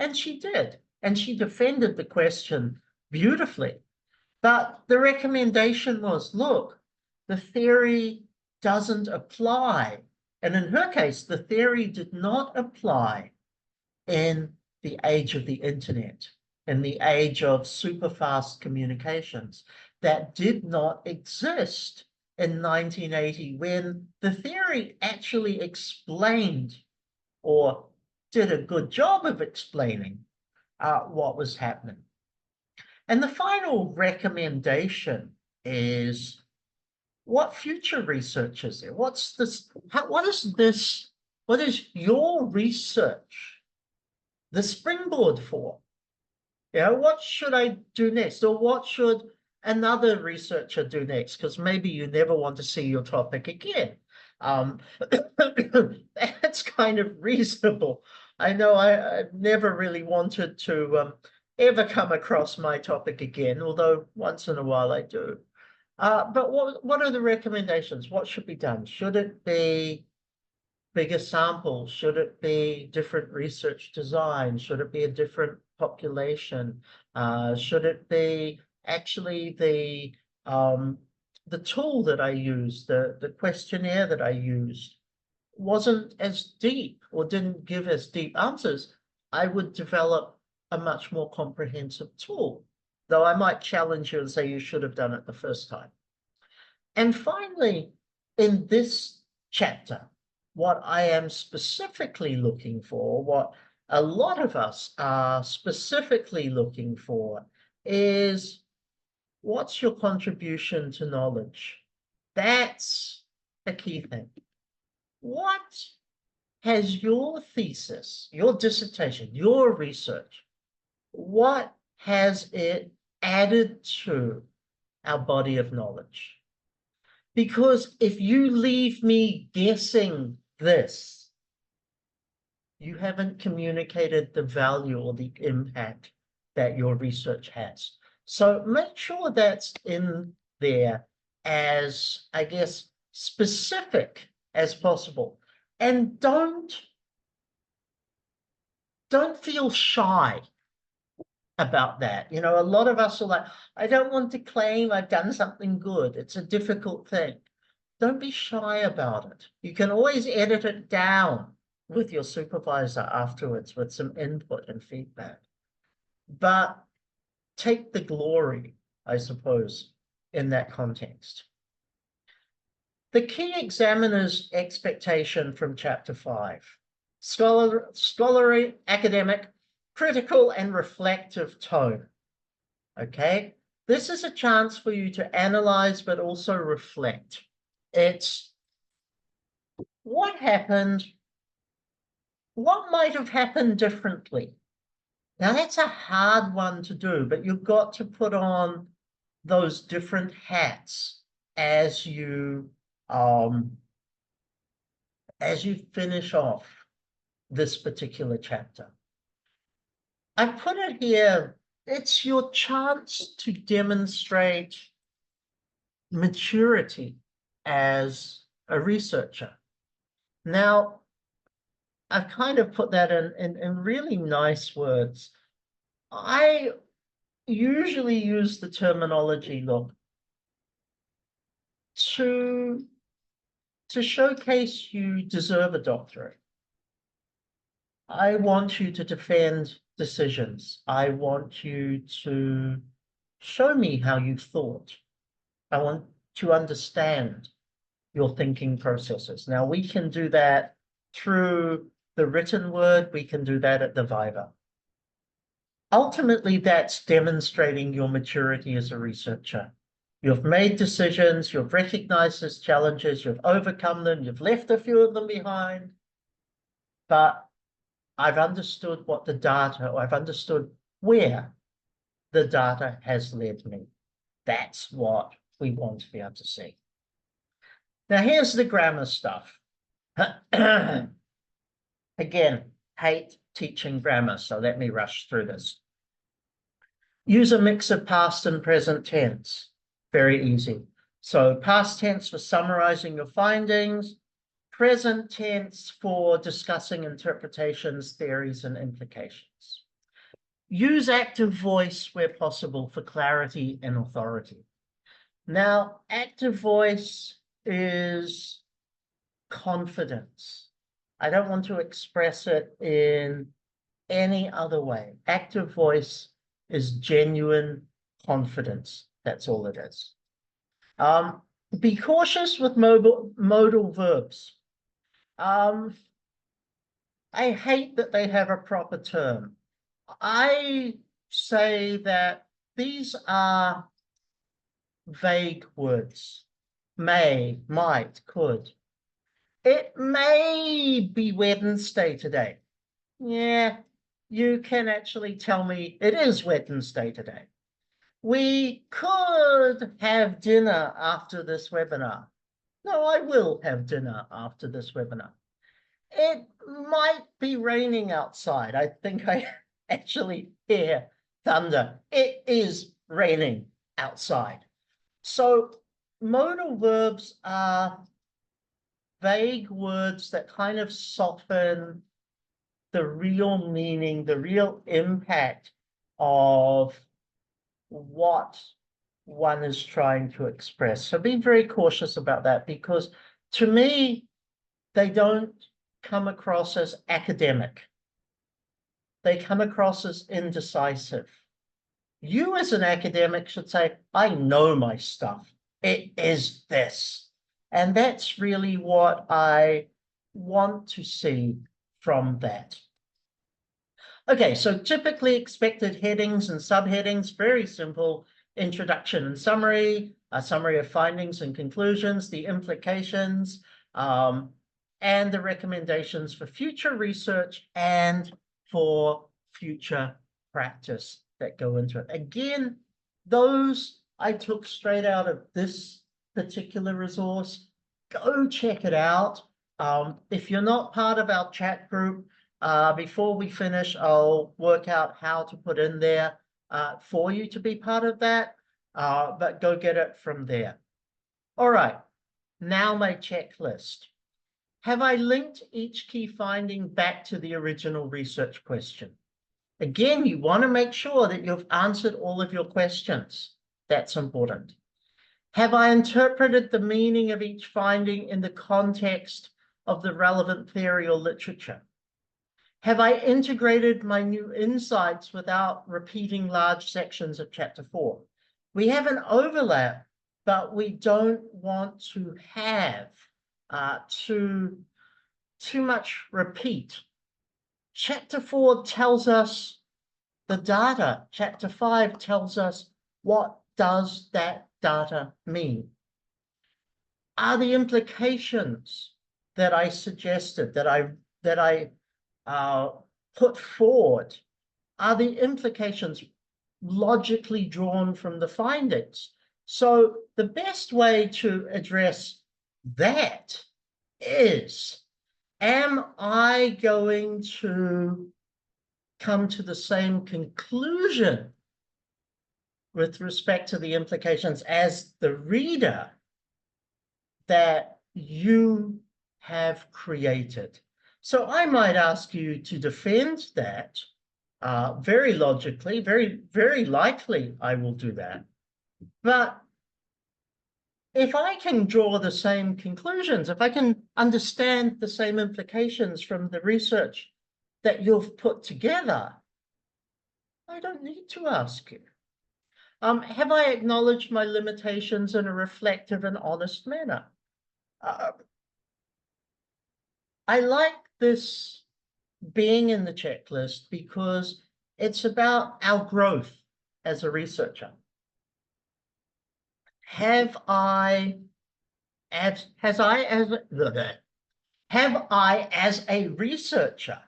And she did. And she defended the question beautifully. But the recommendation was, look, the theory doesn't apply. And in her case, the theory did not apply in the age of the internet, in the age of super fast communications. That did not exist in 1980, when the theory actually explained, or did a good job of explaining, what was happening. And the final recommendation is, what future research is there? What's this? What is your research the springboard for? You know, what should I do next? Or what should another researcher do next? Because maybe you never want to see your topic again. That's kind of reasonable. I know I've never really wanted to ever come across my topic again, although once in a while I do. But what are the recommendations? What should be done? Should it be bigger samples? Should it be different research design? Should it be a different population? Should it be actually the tool that I used, the questionnaire that I used wasn't as deep, or didn't give as deep answers? I would develop a much more comprehensive tool, though I might challenge you and say you should have done it the first time. And finally, in this chapter, what I am specifically looking for, what a lot of us are specifically looking for, is, what's your contribution to knowledge? That's a key thing. What has your thesis, your dissertation, your research, what has it added to our body of knowledge? Because if you leave me guessing this, you haven't communicated the value or the impact that your research has. So make sure that's in there as, I guess, specific as possible. And don't feel shy about that. You know, a lot of us are like, I don't want to claim I've done something good. It's a difficult thing. Don't be shy about it. You can always edit it down with your supervisor afterwards with some input and feedback. But take the glory, I suppose, in that context. The key examiner's expectation from chapter 5, scholarly, academic, critical, and reflective tone. Okay, this is a chance for you to analyze, but also reflect. It's what happened, what might have happened differently. Now, that's a hard one to do, but you've got to put on those different hats as you finish off this particular chapter. I put it here, it's your chance to demonstrate maturity as a researcher. Now, I've kind of put that in really nice words. I usually use the terminology, look, to showcase you deserve a doctorate. I want you to defend decisions. I want you to show me how you thought. I want to understand your thinking processes. Now, we can do that through the written word. We can do that at the Viva. Ultimately, that's demonstrating your maturity as a researcher. You've made decisions, you've recognized these challenges, you've overcome them, you've left a few of them behind, but I've understood what the data, or I've understood where the data has led me. That's what we want to be able to see. Now, here's the grammar stuff. Again, hate teaching grammar, so let me rush through this. Use a mix of past and present tense. Very easy. So past tense for summarizing your findings, present tense for discussing interpretations, theories, and implications. Use active voice where possible for clarity and authority. Now, active voice is confidence. I don't want to express it in any other way. Active voice is genuine confidence. That's all it is. Be cautious with modal verbs. I hate that they have a proper term. I say that these are vague words. May, might, could. It may be Wednesday today. Yeah, you can actually tell me it is Wednesday today. We could have dinner after this webinar. No, I will have dinner after this webinar. It might be raining outside. I think I actually hear thunder. It is raining outside. So modal verbs are vague words that kind of soften the real meaning, the real impact of what one is trying to express. So be very cautious about that, because to me, they don't come across as academic. They come across as indecisive. You as an academic should say, I know my stuff. It is this. And that's really what I want to see from that. Okay, so typically expected headings and subheadings, very simple. Introduction and summary, a summary of findings and conclusions, the implications, and the recommendations for future research and for future practice that go into it. Again, those I took straight out of this particular resource. Go check it out. If you're not part of our chat group, before we finish, I'll work out how to put in there for you to be part of that, but go get it from there. All right, now my checklist. Have I linked each key finding back to the original research question? Again, you want to make sure that you've answered all of your questions. That's important. Have I interpreted the meaning of each finding in the context of the relevant theory or literature? Have I integrated my new insights without repeating large sections of chapter 4? We have an overlap, but we don't want to have too much repeat. Chapter 4 tells us the data. Chapter 5 tells us what does that data mean. Are the implications that I suggested, that I put forward, are the implications logically drawn from the findings? So the best way to address that is, am I going to come to the same conclusion with respect to the implications as the reader that you have created? So I might ask you to defend that very logically, very likely I will do that. But if I can draw the same conclusions, if I can understand the same implications from the research that you've put together, I don't need to ask you. Have I acknowledged my limitations in a reflective and honest manner? I like this being in the checklist because it's about our growth as a researcher. Have I, as a researcher,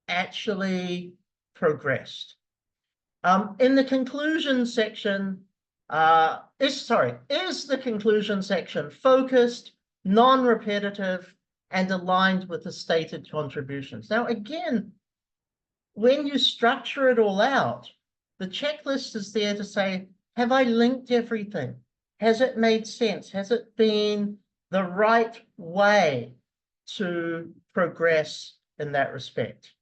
actually progressed? In the conclusion section, is the conclusion section focused, non-repetitive, and aligned with the stated contributions? Now, again, when you structure it all out, the checklist is there to say, have I linked everything? Has it made sense? Has it been the right way to progress in that respect?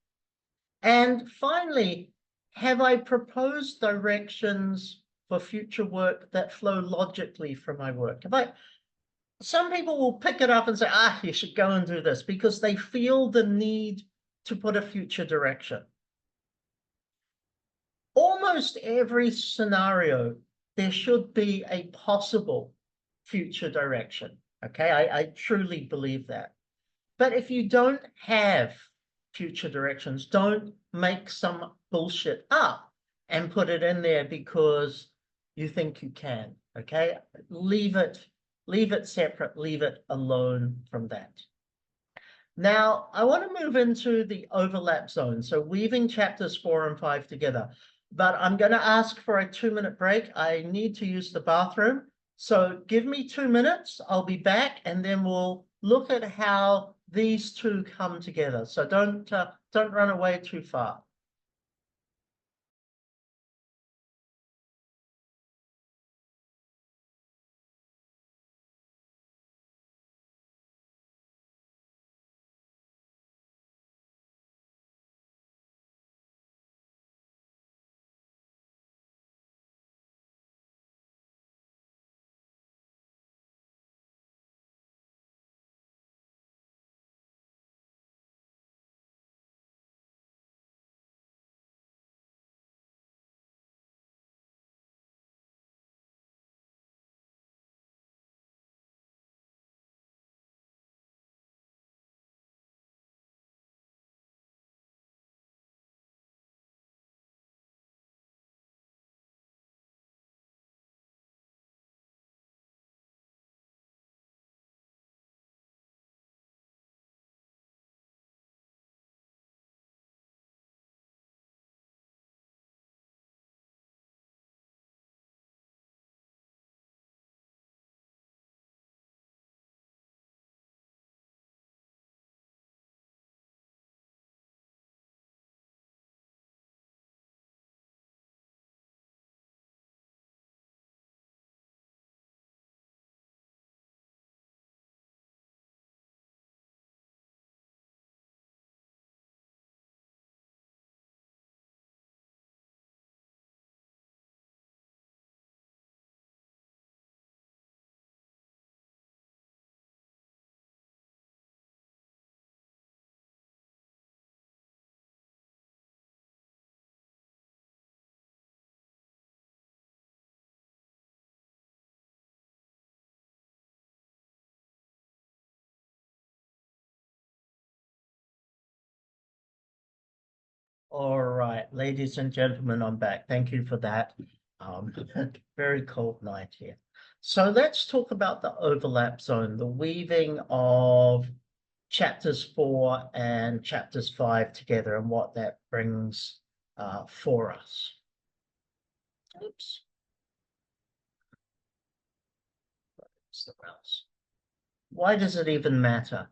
And finally, have I proposed directions for future work that flow logically from my work? Some people will pick it up and say, you should go and do this, because they feel the need to put a future direction. Almost every scenario, there should be a possible future direction. Okay, I truly believe that. But if you don't have future directions, don't make some bullshit up and put it in there because you think you can. Okay, leave it separate, leave it alone from that. Now, I want to move into the overlap zone, so weaving chapters 4 and 5 together. But I'm going to ask for a 2-minute break. I need to use the bathroom. So give me 2 minutes. I'll be back, and then we'll look at how these two come together. So don't run away too far. All right, ladies and gentlemen, I'm back. Thank you for that. Um, very cold night here. So let's talk about the overlap zone, the weaving of chapters 4 and chapters 5 together and what that brings for us. Oops. It's the mouse. Why does it even matter?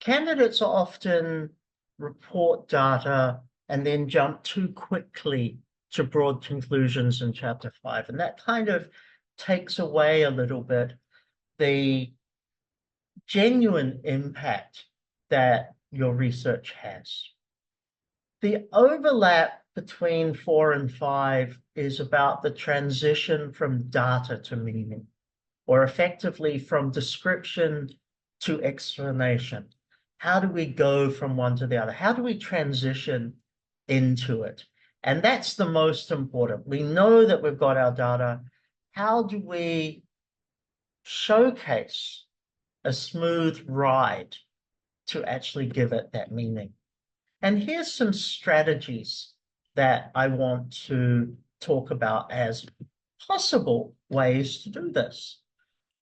Candidates often report data and then jump too quickly to broad conclusions in chapter 5. And that kind of takes away a little bit the genuine impact that your research has. The overlap between 4 and 5 is about the transition from data to meaning, or effectively from description to explanation. How do we go from one to the other? How do we transition into it? And that's the most important. We know that we've got our data. How do we showcase a smooth ride to actually give it that meaning? And here's some strategies that I want to talk about as possible ways to do this.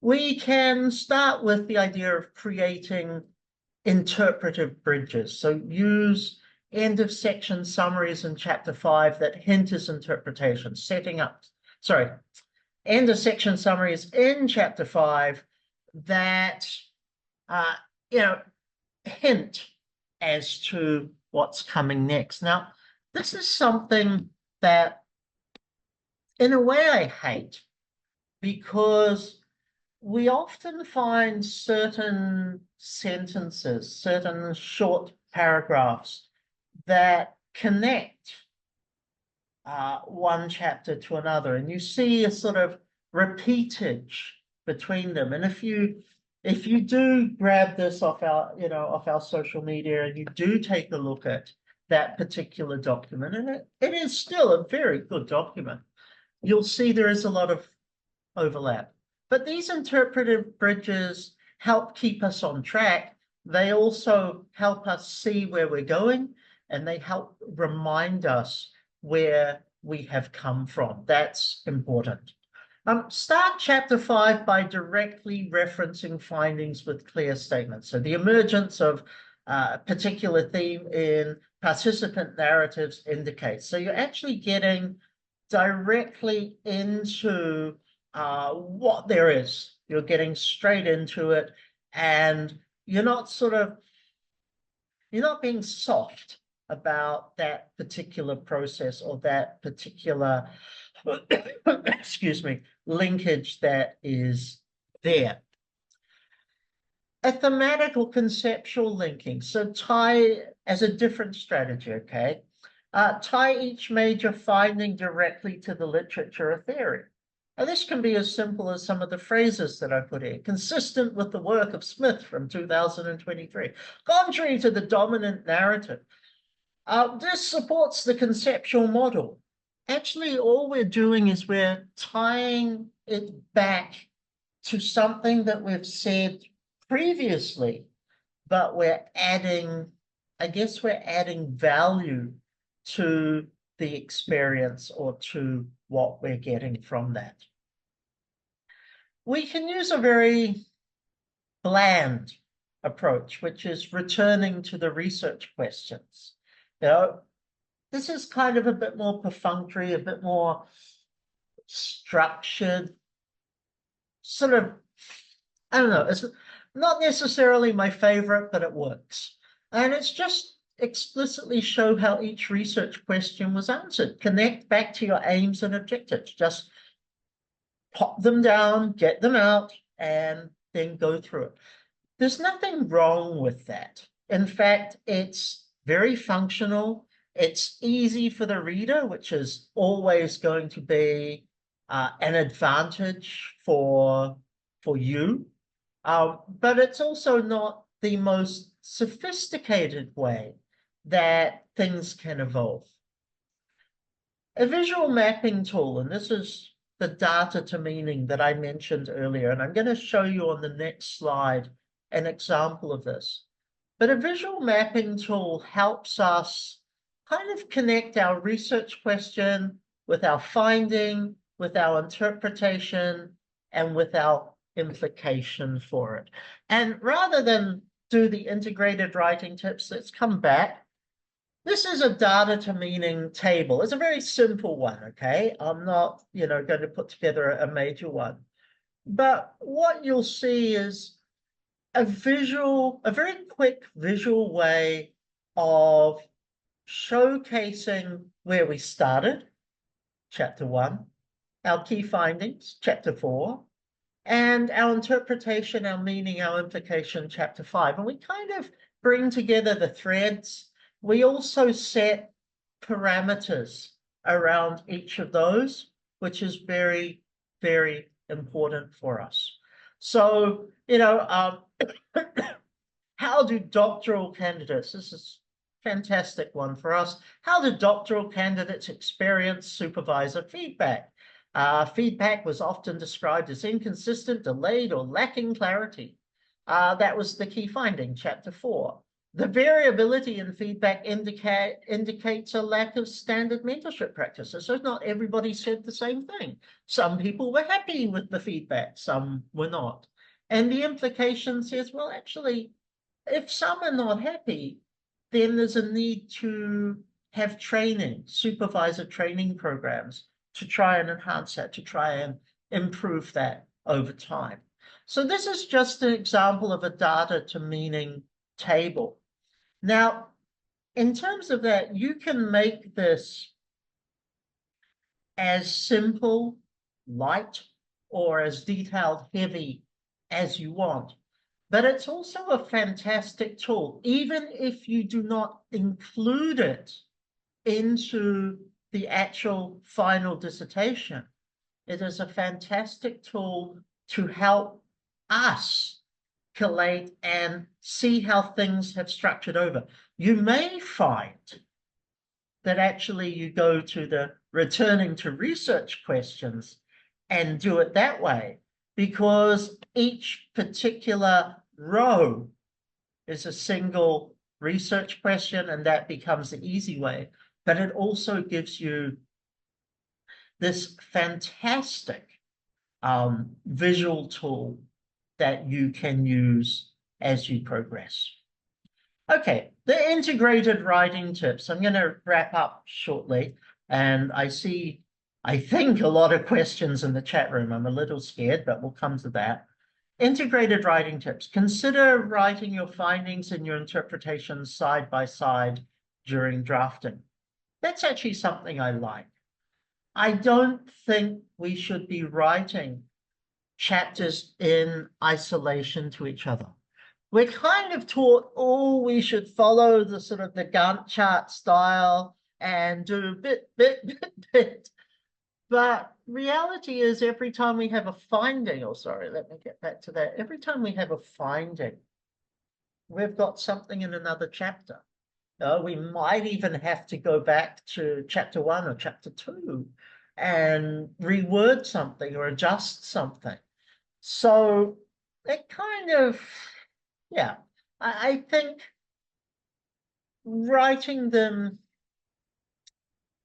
We can start with the idea of creating interpretive bridges. So use end of section summaries in chapter 5 that hint as interpretation, end of section summaries in chapter 5 that, hint as to what's coming next. Now, this is something that in a way I hate, because we often find certain sentences, certain short paragraphs that connect one chapter to another, and you see a sort of repeatage between them. And if you do grab this off our social media and you do take a look at that particular document, and it is still a very good document, you'll see there is a lot of overlap. But these interpretive bridges help keep us on track. They also help us see where we're going, and they help remind us where we have come from. That's important. Start chapter 5 by directly referencing findings with clear statements. So the emergence of a particular theme in participant narratives indicates. So you're actually getting directly into what there is. You're getting straight into it, and you're not being soft about that particular process or that particular excuse me, linkage that is there. A thematic or conceptual linking. So tie as a different strategy, okay? Tie each major finding directly to the literature or theory. Now, this can be as simple as some of the phrases that I put here. Consistent with the work of Smith from 2023. Contrary to the dominant narrative. This supports the conceptual model. Actually, all we're doing is we're tying it back to something that we've said previously, but we're adding value to the experience or to what we're getting from that. We can use a very bland approach, which is returning to the research questions. This is kind of a bit more perfunctory, a bit more structured, sort of, I don't know, it's not necessarily my favorite, but it works. And it's just explicitly show how each research question was answered. Connect back to your aims and objectives. Just pop them down, get them out, and then go through it. There's nothing wrong with that. In fact, it's very functional. It's easy for the reader, which is always going to be an advantage for you. But it's also not the most sophisticated way that things can evolve. A visual mapping tool, and this is the data to meaning that I mentioned earlier, and I'm going to show you on the next slide an example of this. But a visual mapping tool helps us kind of connect our research question with our finding, with our interpretation, and with our implication for it. And rather than do the integrated writing tips, let's come back. This is a data to meaning table. It's a very simple one, okay? I'm not, going to put together a major one. But what you'll see is a very quick visual way of showcasing where we started, chapter 1, our key findings, chapter 4, and our interpretation, our meaning, our implication, chapter 5. And we kind of bring together the threads. We also set parameters around each of those, which is very, very important for us. So, how do doctoral candidates, this is a fantastic one for us, how do doctoral candidates experience supervisor feedback? Feedback was often described as inconsistent, delayed, or lacking clarity. That was the key finding, chapter 4. The variability in feedback indicates a lack of standard mentorship practices. So not everybody said the same thing. Some people were happy with the feedback, some were not. And the implication says, well, actually, if some are not happy, then there's a need to have training, supervisor training programs to try and enhance that, to try and improve that over time. So this is just an example of a data to meaning table. Now, in terms of that, you can make this as simple, light, or as detailed, heavy as you want. But it's also a fantastic tool, even if you do not include it into the actual final dissertation. It is a fantastic tool to help us collate and see how things have structured over. You may find that actually you go to the returning to research questions and do it that way, because each particular row is a single research question, and that becomes the easy way. But it also gives you this fantastic visual tool that you can use as you progress. Okay, the integrated writing tips. I'm going to wrap up shortly, and I think, a lot of questions in the chat room. I'm a little scared, but we'll come to that. Integrated writing tips. Consider writing your findings and your interpretations side by side during drafting. That's actually something I like. I don't think we should be writing chapters in isolation to each other. We're kind of taught, we should follow the sort of the Gantt chart style and do bit. But reality is, every time we have a finding, let me get back to that. Every time we have a finding, we've got something in another chapter. We might even have to go back to chapter 1 or chapter 2 and reword something or adjust something. So it kind of, I think writing them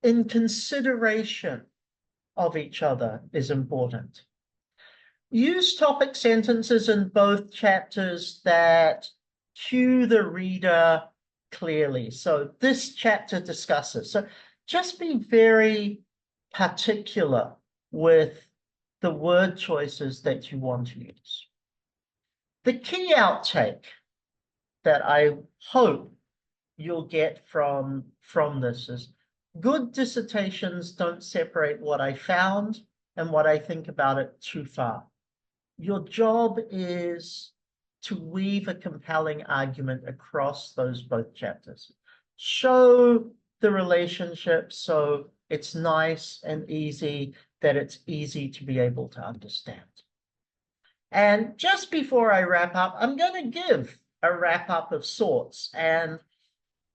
in consideration of each other is important. Use topic sentences in both chapters that cue the reader clearly. So this chapter discusses. So just be very particular with the word choices that you want to use. The key outtake that I hope you'll get from this is, good dissertations don't separate what I found and what I think about it too far. Your job is to weave a compelling argument across those both chapters. Show the relationship so it's nice and easy, that it's easy to be able to understand. And just before I wrap up, I'm going to give a wrap up of sorts, and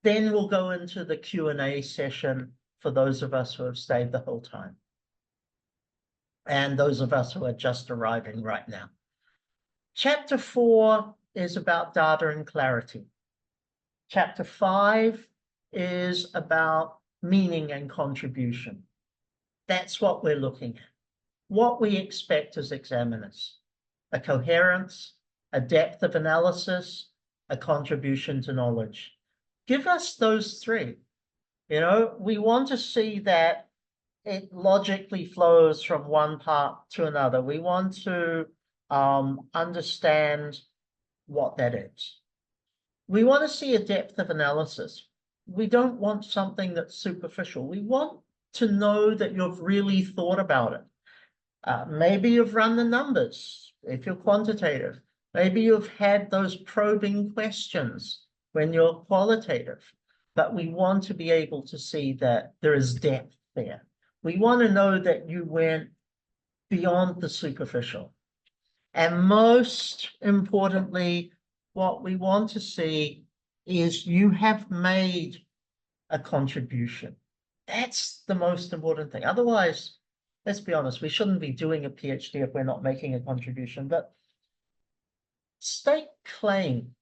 then we'll go into the Q&A session for those of us who have stayed the whole time, and those of us who are just arriving right now. Chapter 4 is about data and clarity. Chapter 5 is about meaning and contribution. That's what we're looking at. What we expect as examiners: a coherence, a depth of analysis, a contribution to knowledge. Give us those three. You know, we want to see that it logically flows from one part to another. We want to understand what that is. We want to see a depth of analysis. We don't want something that's superficial. We want to know that you've really thought about it. Maybe you've run the numbers if you're quantitative. Maybe you've had those probing questions when you're qualitative. But we want to be able to see that there is depth there. We want to know that you went beyond the superficial. And most importantly, what we want to see is you have made a contribution. That's the most important thing. Otherwise, let's be honest, we shouldn't be doing a PhD if we're not making a contribution. But stake claim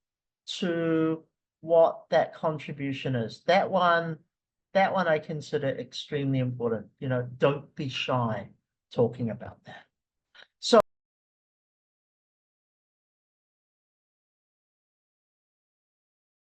to what that contribution is. That one I consider extremely important. You know, don't be shy talking about that. So